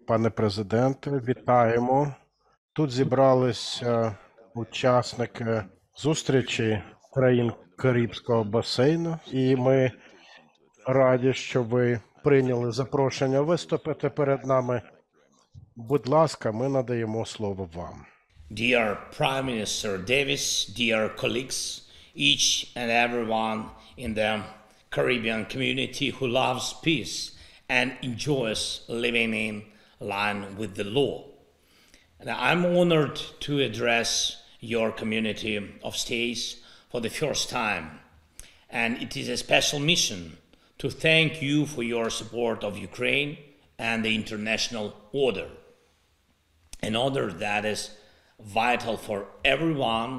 Пане президенте, вітаємо. Тут зібралися учасники зустрічі країн Карибського басейну, і ми раді, що ви прийняли запрошення виступити перед нами. Будь ласка, ми надаємо слово вам. Dear Prime Minister Davis, dear colleagues, each and everyone in the Caribbean community who loves peace and enjoys living in line with the law. And I'm honored to address your community of states for the first time. And it is a special mission to thank you for your support of Ukraine and the international order. An order that is vital for everyone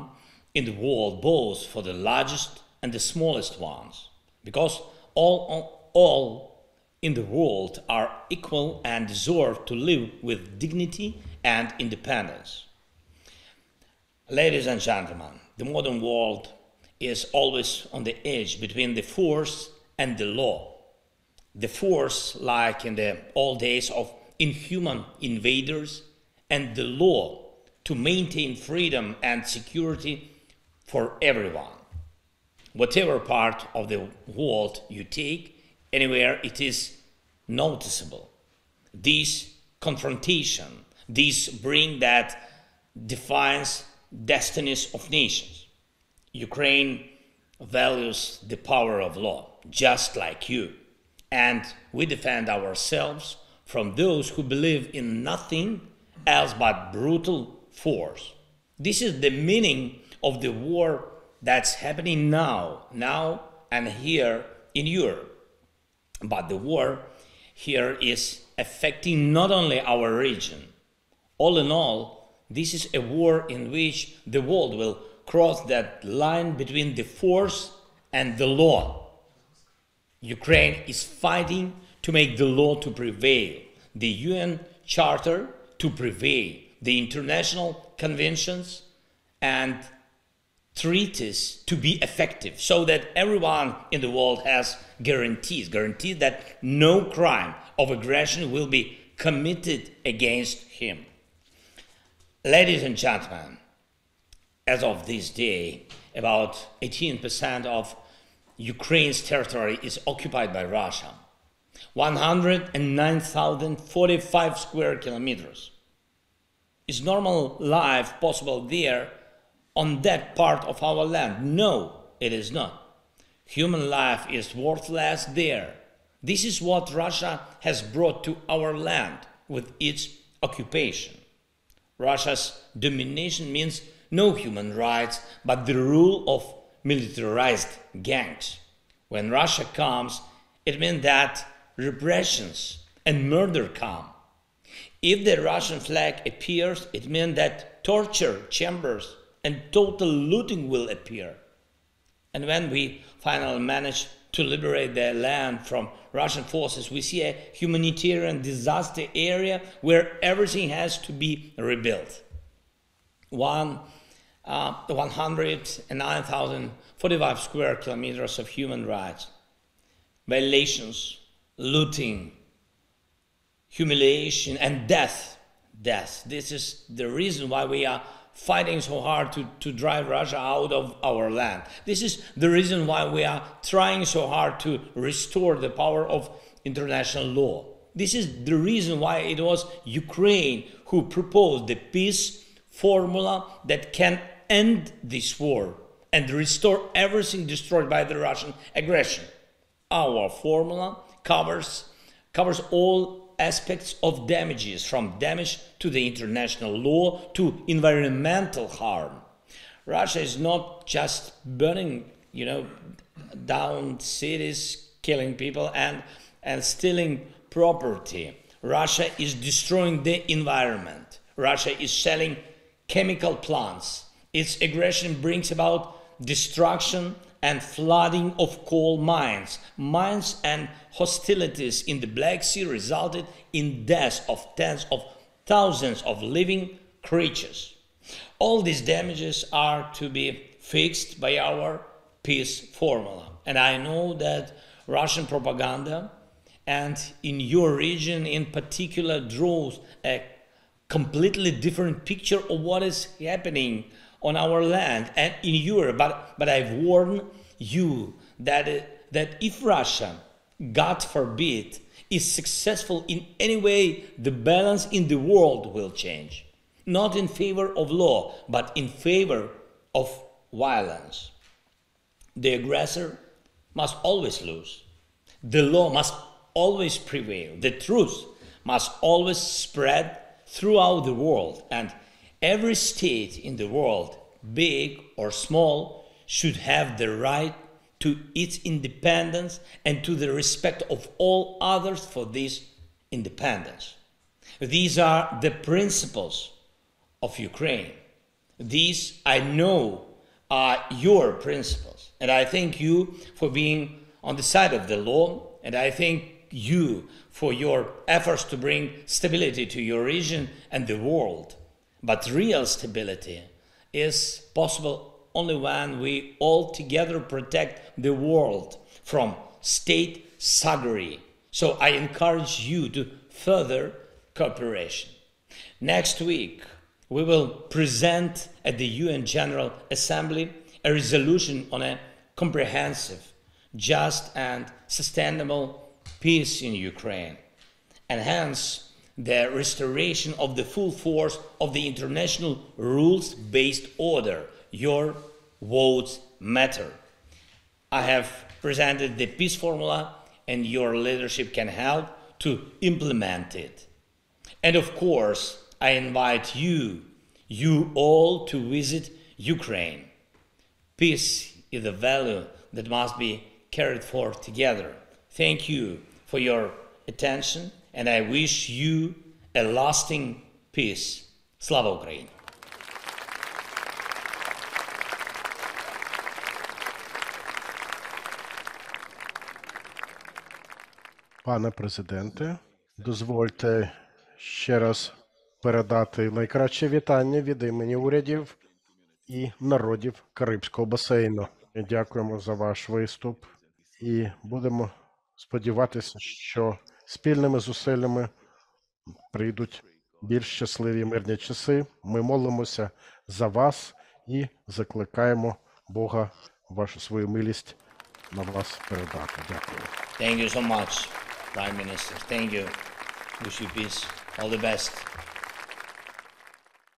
in the world, both for the largest and the smallest ones, because all in the world are equal and deserve to live with dignity and independence. Ladies and gentlemen, the modern world is always on the edge between the force and the law. The force, like in the old days of inhuman invaders, and the law to maintain freedom and security for everyone. Whatever part of the world you take, anywhere it is noticeable. This confrontation, this bring that defines destinies of nations. Ukraine values the power of law, just like you, and we defend ourselves from those who believe in nothing else but brutal force. This is the meaning of the war that's happening now and here in Europe. But the war here is affecting not only our region. All in all, this is a war in which the world will cross that line between the force and the law. Ukraine is fighting to make the law to prevail, the UN Charter to prevail, the international conventions and treaties to be effective, so that everyone in the world has guarantees that no crime of aggression will be committed against him. Ladies and gentlemen, as of this day, about 18% of Ukraine's territory is occupied by Russia. 109,045 square kilometers. Is normal life possible there on that part of our land? No, it is not. Human life is worthless there. This is what Russia has brought to our land with its occupation. Russia's domination means no human rights, but the rule of militarized gangs. When Russia comes, it means that repressions and murder come. If the Russian flag appears, it means that torture chambers and total looting will appear. And when we finally manage to liberate the land from Russian forces, we see a humanitarian disaster area where everything has to be rebuilt. 109,045 square kilometers of human rights, violations, looting, humiliation, and death. This is the reason why we are fighting so hard to drive Russia out of our land. This is the reason why we are trying so hard to restore the power of international law. This is the reason why it was Ukraine who proposed the peace formula that can end this war and restore everything destroyed by the Russian aggression. Our formula covers all aspects of damages, from damage to the international law to environmental harm. Russia is not just burning, down cities, killing people and stealing property. Russia is destroying the environment. Russia is selling chemical plants. Its aggression brings about destruction and flooding of coal mines. Mines and hostilities in the Black Sea resulted in deaths of tens of thousands of living creatures. All these damages are to be fixed by our peace formula. And I know that Russian propaganda and in your region in particular draws a completely different picture of what is happening on our land and in Europe. But I've warned you that if Russia, God forbid, is successful in any way, the balance in the world will change. Not in favor of law, but in favor of violence. The aggressor must always lose. The law must always prevail. The truth must always spread throughout the world. And every state in the world, big or small, should have the right to its independence and to the respect of all others for this independence. These are the principles of Ukraine. These, I know, are your principles. And I thank you for being on the side of the law, and I thank you for your efforts to bring stability to your region and the world. But real stability is possible only when we all together protect the world from state thuggery. So I encourage you to further cooperation. Next week, we will present at the UN General Assembly a resolution on a comprehensive, just and sustainable peace in Ukraine, and hence the restoration of the full force of the international rules-based order. Your votes matter. I have presented the peace formula, and your leadership can help to implement it. And of course, I invite you all to visit Ukraine. Peace is a value that must be carried forth together. Thank you for your attention, and I wish you a lasting peace. Slava Ukraini! Пане президенте, дозвольте ще раз передати найкраще вітання від імені урядів і народів Карибського басейну. Дякуємо за ваш виступ і будемо сподіватися, що спільними зусиллями прийдуть більш щасливі мирні часи. Ми молимося за вас і закликаємо Бога вашу свою милість на вас передати. Дякую. Thank you so much, Prime Minister. Thank you. Wish you peace. All the best.